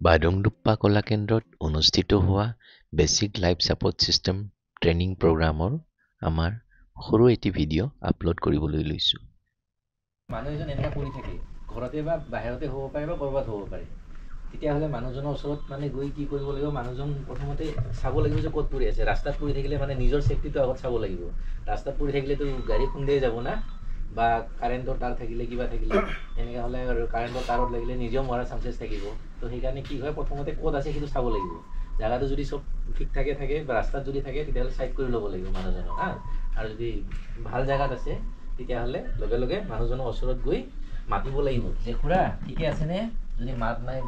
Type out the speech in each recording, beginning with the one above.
বাদংডুপ্পা কলা কেন্দ্ৰত অনুষ্ঠিত হোৱা basic life support system training প্ৰগ্ৰামৰ আমাৰ সৰু এটি ভিডিঅ' আপলোড কৰিবলৈ লৈছোঁ। মানুহ এজন এনেকৈ পৰি থাকে, ঘৰতে বা বাহিৰতে হ'ব পাৰে বা ক'ৰবাত হ'ব পাৰে। তেতিয়াহ'লে মানুহজনৰ ওচৰত মানে গৈ কি কৰিব লাগিব, মানুহজন প্ৰথমতে চাব লাগিব যে ক'ত পৰি আছে। ৰাস্তাত পৰি থাকিলে মানে নিজৰ ছেফটিটো আগত চাব লাগিব। ৰাস্তাত পৰি থাকিলেতো গাড়ী খুন্দিয়ে যাব না, বা কাৰেণ্টৰ তাঁৰ থাকিলে কিবা থাকিলে এনেকৈ হ'লে আৰু কাৰেণ্টৰ তাঁৰত লাগিলে নিজেও মৰাৰ চান্সেছ থাকিব। তো সেইকাৰণে কি হয়, প্ৰথমতে ক'ত আছে সেইটো চাব লাগিব। জেগাটো যদি চব ঠিক ঠাকে থাকে বা ৰাস্তাত যদি থাকে তেতিয়াহ'লে ছাইড কৰি ল'ব লাগিব মানুহজনক হা। আৰু যদি ভাল জেগাত আছে তেতিয়াহ'লে লগে লগে মানুহজনৰ ওচৰত গৈ মাতিব লাগিব যে খুৰা ঠিকে আছেনে। যদি মাত নাই,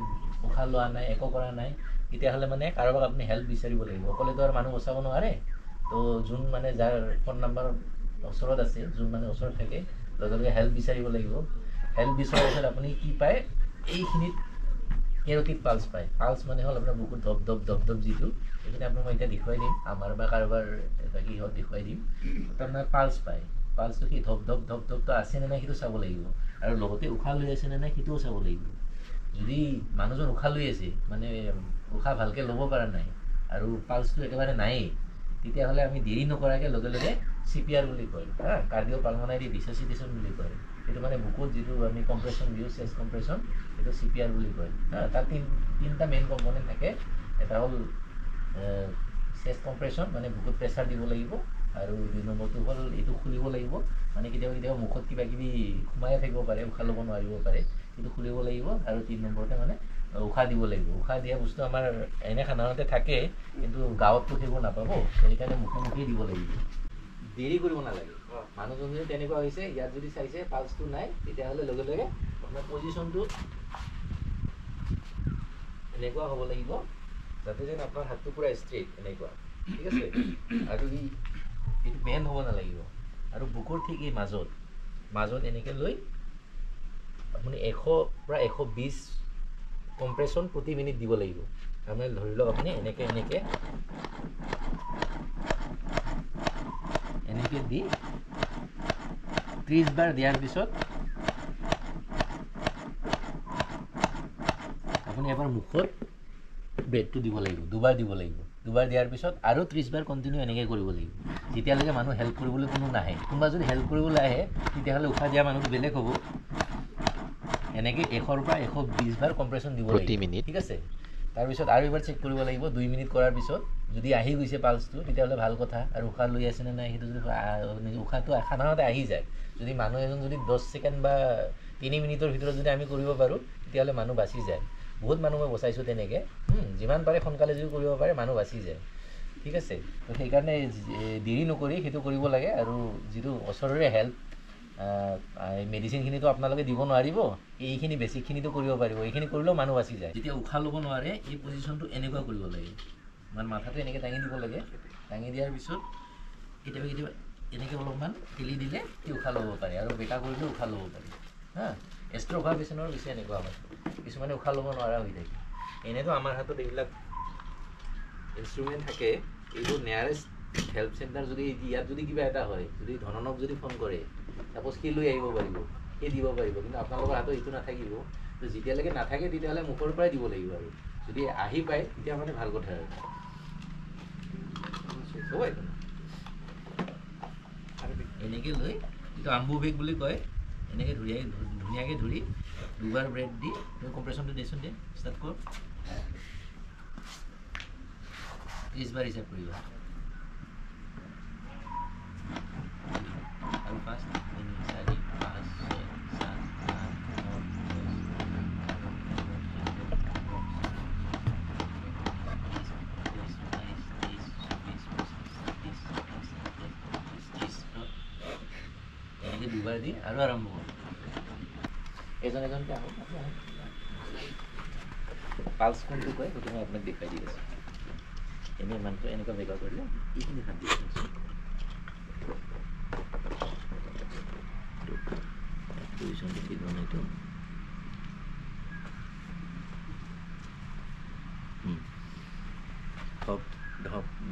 উশাহ লোৱা নাই, একো কৰা নাই, তেতিয়াহ'লে মানে কাৰোবাক আপুনি হেল্প বিচাৰিব লাগিব। অকলেতো আৰু মানুহ বচাব নোৱাৰে। তো যোন মানে যাৰ ফোন নম্বৰ ওচৰত আছে, যোন মানে ওচৰত থাকে, লগে লগে হেল্প বিচাৰিব লাগিব। হেল্প বিচৰাৰ পিছত আপুনি কি পায়, এইখিনিত কেৰ'টিড পালছ পায়। পালছ মানে হ'ল আপোনাৰ বুকুত ধপ ধপ ধপ ধপ যিটো, সেইখিনি আপোনাক মই এতিয়া দেখুৱাই দিম, আমাৰ বা কাৰোবাৰ এটা কিহত দেখুৱাই দিম। আপোনাৰ পালছ পায়। পালছটো কি ধপ ধপ ধপ ধপটো আছেনে নাই সেইটো চাব লাগিব। আৰু লগতে উশাহ লৈ আছেনে নাই সেইটোও চাব লাগিব। যদি মানুহজন উশাহ লৈ আছে, মানে উশাহ ভালকৈ ল'ব পৰা নাই আৰু পালছটো একেবাৰে নায়েই, তেতিয়াহ'লে আমি দেৰি নকৰাকৈ লগে লগে CPR বুলি কয় হা, কাৰ্ডিঅ' পালমোনাৰী ৰিচাচিটেশ্যন বুলি কয়। সেইটো মানে বুকুত যিটো আমি কম্প্ৰেশ্যন দিওঁ, চেষ্ট কম্প্ৰেশ্যন, সেইটো CPR বুলি কয় হা। তাত তিনিটা মেইন কম্পনেণ্ট থাকে। এটা হ'ল চেষ্ট কম্প্ৰেশ্যন, মানে বুকুত প্ৰেছাৰ দিব লাগিব। আৰু 2 নম্বৰটো হ'ল এইটো খুলিব লাগিব, মানে কেতিয়াবা কেতিয়াবা মুখত কিবা কিবি সোমাই থাকিব পাৰে, উশাহ ল'ব নোৱাৰিব পাৰে, সেইটো খুলিব লাগিব। আৰু 3 নম্বৰতে মানে উশাহ দিব লাগিব। উশাহ দিয়া বস্তু আমাৰ এনে সাধাৰণতে থাকে, কিন্তু গাঁৱততো সেইবোৰ নাপাব, সেইকাৰণে মুখে মুখেই দিব লাগিব। দেৰি কৰিব নালাগে। মানুহজন যদি তেনেকুৱা হৈছে, ইয়াত যদি চাইছে পালছটো নাই, তেতিয়াহ'লে লগে লগে আপোনাৰ পজিশ্যনটো এনেকুৱা হ'ব লাগিব যাতে যেন আপোনাৰ হাতটো পূৰা ষ্ট্ৰেইট এনেকুৱা, ঠিক আছে। আৰু এইটো বেণ্ড হ'ব নালাগিব। আৰু বুকুৰ ঠিক এই মাজত এনেকৈ লৈ আপুনি 100 পৰা 120 কম্প্ৰেশ্যন প্ৰতি মিনিট দিব লাগিব। তাৰমানে ধৰি লওক আপুনি এনেকৈ দি 30 বাৰ দিয়াৰ পিছত আপুনি এবাৰ মুখত ব্ৰেথটো দিব লাগিব, 2 বাৰ দিব লাগিব। 2 বাৰ দিয়াৰ পিছত আৰু 30 বাৰ কণ্টিনিউ এনেকৈ কৰিব লাগিব, যেতিয়ালৈকে মানুহ হেল্প কৰিবলৈ কোনো নাহে। কোনোবা যদি হেল্প কৰিবলৈ আহে তেতিয়াহ'লে উশাহ দিয়া মানুহটো বেলেগ হ'ব। এনেকৈ 100 পৰা 120 বাৰ কম্প্ৰেশ্যন দিব প্ৰতি লাগিব, মিনিট ঠিক আছে। তাৰপিছত আৰু এবাৰ চেক কৰিব লাগিব 2 মিনিট কৰাৰ পিছত। যদি আহি গৈছে পালছটো তেতিয়াহ'লে ভাল কথা। আৰু উশাহ লৈ আছেনে নাই সেইটো যদি উশাহটো সাধাৰণতে আহি যায়, যদি মানুহ এজন যদি 10 ছেকেণ্ড বা 3 মিনিটৰ ভিতৰত যদি আমি কৰিব পাৰোঁ তেতিয়াহ'লে মানুহ বাচি যায়। বহুত মানুহ মই বচাইছোঁ তেনেকৈ। যিমান পাৰে সোনকালে যদি কৰিব পাৰে মানুহ বাচি যায়, ঠিক আছে। তো সেইকাৰণে দেৰি নকৰি সেইটো কৰিব লাগে। আৰু যিটো ওচৰৰে হেল্প, মেডিচিনখিনিতো আপোনালোকে দিব নোৱাৰিব, এইখিনি বেছিকখিনিতো কৰিব পাৰিব। এইখিনি কৰিলেও মানুহ বাচি যায়। যেতিয়া উশাহ ল'ব নোৱাৰে, এই পজিশ্যনটো এনেকুৱা কৰিব লাগে, মানে মাথাটো এনেকৈ দাঙি দিব লাগে। দাঙি দিয়াৰ পিছত কেতিয়াবা কেতিয়াবা এনেকৈ অলপমান ঠেলি দিলে সি উশাহ ল'ব পাৰে, আৰু বেকা কৰিলেও উশাহ ল'ব পাৰে হা। ষ্ট্ৰ'ক হোৱা পেচেণ্টৰ বেছি এনেকুৱা হয়, কিছুমানে উশাহ ল'ব নোৱাৰা হৈ থাকে। এনেতো আমাৰ হাতত এইবিলাক ইনষ্ট্ৰুমেণ্ট থাকে। এইবোৰ নিয়াৰেষ্ট হেল্প চেণ্টাৰ যদি ইয়াত যদি কিবা এটা হয়, যদি ধননক যদি ফোন কৰে, ছাপ'জ সি লৈ আহিব পাৰিব, সি দিব পাৰিব, কিন্তু আপোনালোকৰ হাতত এইটো নাথাকিব। তো যেতিয়ালৈকে নাথাকে তেতিয়াহ'লে মুখৰ পৰাই দিব লাগিব। আৰু যদি আহি পায় তেতিয়া মানে ভাল কথা আৰু এনেকৈ লৈ, এইটো আম্বুবেগ বুলি কয়। এনেকৈ ধুনীয়াকৈ ধৰি 2 বাৰ ব্ৰেথ দি তুমি কম্প্ৰেশ্যনটো দেচোন দে, ষ্টাৰ্ট কৰ। 30 বাৰ হিচাপ কৰিবা। আৰু 5, 3, 4, 5, 6, 7, 8, 9, 10, 2 বাৰ দি আৰু আৰম্ভ কৰোঁ। এজনকৈ আহক। পালছ কোনটো কয় সেইটো মই আপোনাক দেখুৱাই দি আছোঁ। এনেই মানুহটো এনেকুৱা বেকা কৰিলে এইখিনি হাত দি আছোঁ। পজিশ্যনটো ঠিক হোৱা নাইতো।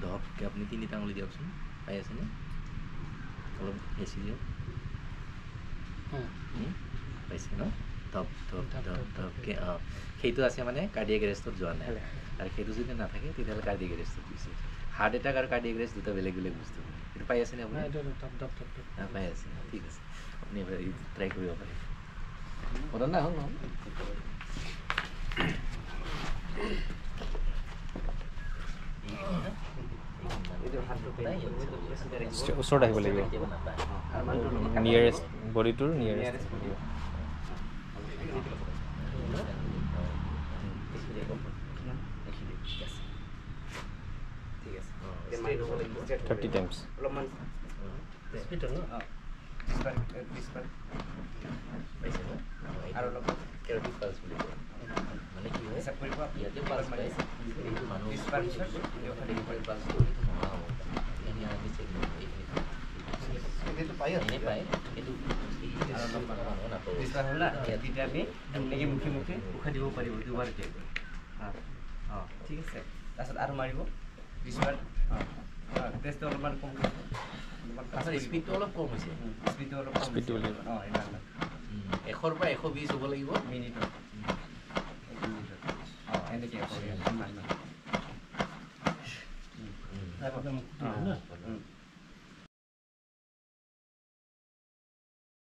ধপকৈ আপুনি 3টা আঙুলি দিয়কচোন। পাই আছেনে? অলপ হেঁচি দিয়ক। পাইছে ন? ধপ ধপ ধপ ধপকৈ সেইটো আছে মানে কাৰ্ডিয়েক এৰেষ্টত যোৱা নাই আৰু সেইটো যদি নাথাকে তেতিয়াহ'লে কাৰ্ডিয়েক এৰেষ্টত গৈছে হাৰ্ট এটাক আৰু কাৰ্ডিয়েক এৰেষ্ট দুটা বেলেগ বেলেগ বস্তু সেইটো পাই আছেনে আপুনি পাই আছে ঠিক আছে আপুনি এবাৰ ট্ৰাই কৰিব পাৰে ঘটনা হ'ল নহয় ওচৰত আহিব লাগিব নিয়েৰেষ্ট বডিটোৰ নিয়েৰেষ্ট ঠিক আছে 30 টাইমছ আৰু অলপ কেৰটিক পালছ বুলি কয় মানে কি হয় ইয়াতে পালছ পাই এইটো মানুহ পালছ নোহোৱা হ'ব এইটো পায় এইটো ডিছপাৰ হ'ল না তেতিয়া আমি এনেকৈ মুখে মুখে উশাহ দিব পাৰিব দুবাৰকৈ অঁ ঠিক আছে তাৰপিছত আৰু মাৰিব ডিছপাৰ টেষ্টটো অলপমান কম আচ্ছা স্পীডটো অলপ কম হৈছে স্পীডটো অলপ কম স্পীডটো লাগিব অঁ ইমান 100ৰ পৰা 120 হ'ব লাগিব মিনিটত অঁ এনেকৈ ইমান